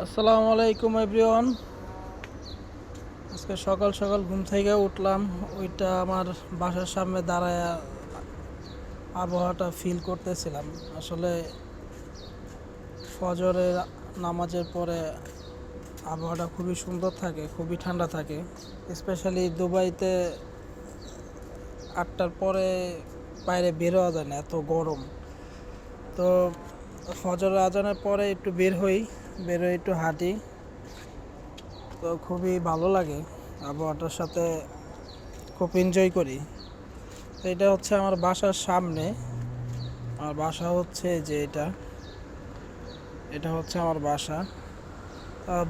আসসালামু আলাইকুম এভরিওয়ান। আজকে সকাল সকাল ঘুম থেকে উঠলাম, ওইটা আমার বাসার সামনে দাঁড়ায় আবহাওয়াটা ফিল করতেছিলাম। আসলে ফজরের নামাজের পরে আবহাওয়াটা খুবই সুন্দর থাকে, খুবই ঠান্ডা থাকে। স্পেশালি দুবাইতে 8টার পরে বাইরে বের হওয়া যায় না, এত গরম। তো ফজরের আজানের পরে একটু বের হই, বের হয়ে একটু হাঁটি, তো খুবই ভালো লাগে। আবহাওয়াটার সাথে খুব এনজয় করি। তো এটা হচ্ছে আমার বাসার সামনে। আমার বাসা হচ্ছে যে এটা হচ্ছে আমার বাসা।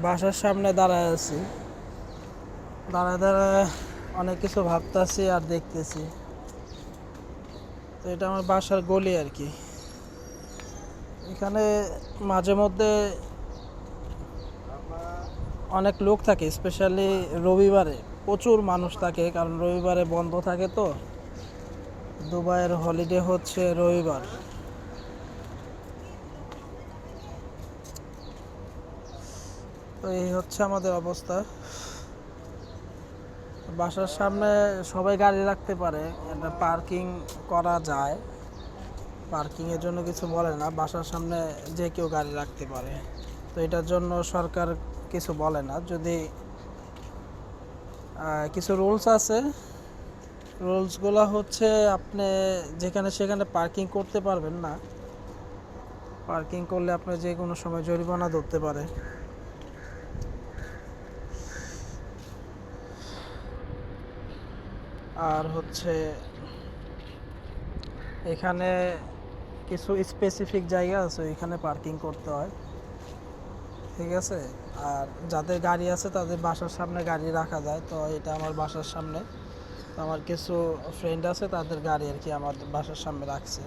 বাসার সামনে দাঁড়ায় আছি, দাঁড়ায় দাঁড়ায় অনেক কিছু ভাবতেছি আর দেখতেছি। তো এটা আমার বাসার গলি আর কি। এখানে মাঝে মধ্যে অনেক লোক থাকে, স্পেশালি রবিবারে প্রচুর মানুষ থাকে, কারণ রবিবারে বন্ধ থাকে। তো দুবাইয়ের হলিডে হচ্ছে রবিবার। তো এই হচ্ছে আমাদের অবস্থা। বাসার সামনে সবাই গাড়ি রাখতে পারে, এটা পার্কিং করা যায়। পার্কিংয়ের জন্য কিছু বলে না, বাসার সামনে যে কেউ গাড়ি রাখতে পারে। তো এটার জন্য সরকার কিছু বলে না। যদি কিছু রুলস আছে, রুলসগুলো হচ্ছে আপনি যেখানে সেখানে পার্কিং করতে পারবেন না। পার্কিং করলে আপনি যে কোনো সময় জরিমানা ধরতে পারে। আর হচ্ছে এখানে কিছু স্পেসিফিক জায়গা আছে, এখানে পার্কিং করতে হয়, ঠিক আছে। আর যাদের গাড়ি আছে তাদের বাসার সামনে গাড়ি রাখা যায়। তো এটা আমার বাসার সামনে। তো আমার কিছু ফ্রেন্ড আছে, তাদের গাড়ি আর কি আমার বাসার সামনে রাখছে।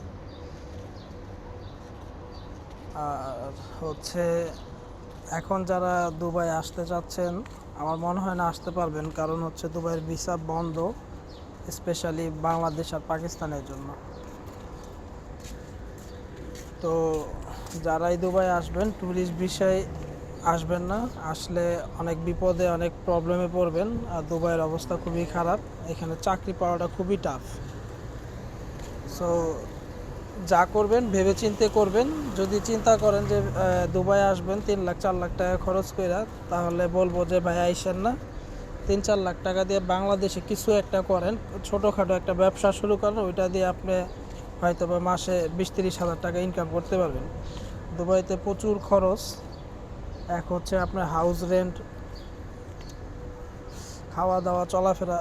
আর হচ্ছে এখন যারা দুবাই আসতে চাচ্ছেন, আমার মনে হয় না আসতে পারবেন, কারণ হচ্ছে দুবাইয়ের ভিসা বন্ধ, স্পেশালি বাংলাদেশ আর পাকিস্তানের জন্য। তো যারাই দুবাই আসবেন ট্যুরিস্ট ভিসায় আসবেন না, আসলে অনেক বিপদে অনেক প্রবলেমে পড়বেন। আর দুবাইয়ের অবস্থা খুবই খারাপ, এখানে চাকরি পাওয়াটা খুবই টাফ। সো যা করবেন ভেবে চিন্তে করবেন। যদি চিন্তা করেন যে দুবাই আসবেন 3 লাখ 4 লাখ টাকা খরচ করে, তাহলে বলবো যে ভাই আইসেন না। 3-4 লাখ টাকা দিয়ে বাংলাদেশে কিছু একটা করেন, ছোটোখাটো একটা ব্যবসা শুরু করেন, ওইটা দিয়ে আপনি হয়তো বা মাসে 20-30 হাজার টাকা ইনকাম করতে পারবেন। দুবাইতে প্রচুর খরচ। এক হচ্ছে আপনার হাউস রেন্ট, খাওয়া দাওয়া, চলাফেরা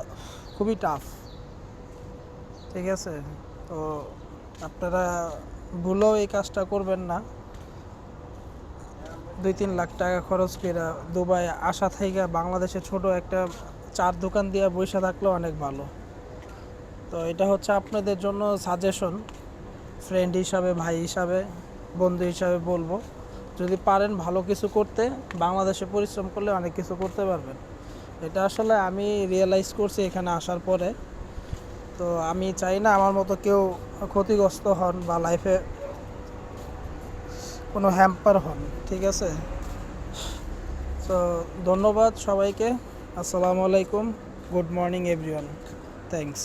খুবই টাফ, ঠিক আছে। তো আপনারা ভুলেও এই কাজটা করবেন না। 2-3 লাখ টাকা খরচ করে দুবাই আসা থেকে বাংলাদেশে ছোট একটা চার দোকান দিয়ে বসে থাকলেও অনেক ভালো। তো এটা হচ্ছে আপনাদের জন্য সাজেশন, ফ্রেন্ড হিসাবে, ভাই হিসাবে, বন্ধু হিসাবে বলবো। যদি পারেন ভালো কিছু করতে, বাংলাদেশে পরিশ্রম করলে অনেক কিছু করতে পারবেন। এটা আসলে আমি রিয়েলাইজ করছি এখানে আসার পরে। তো আমি চাই না আমার মতো কেউ ক্ষতিগ্রস্ত হন বা লাইফে কোনো হ্যাম্পার হন, ঠিক আছে। তো ধন্যবাদ সবাইকে। আসসালামু আলাইকুম, গুড মর্নিং এভরিওয়ান, থ্যাংকস।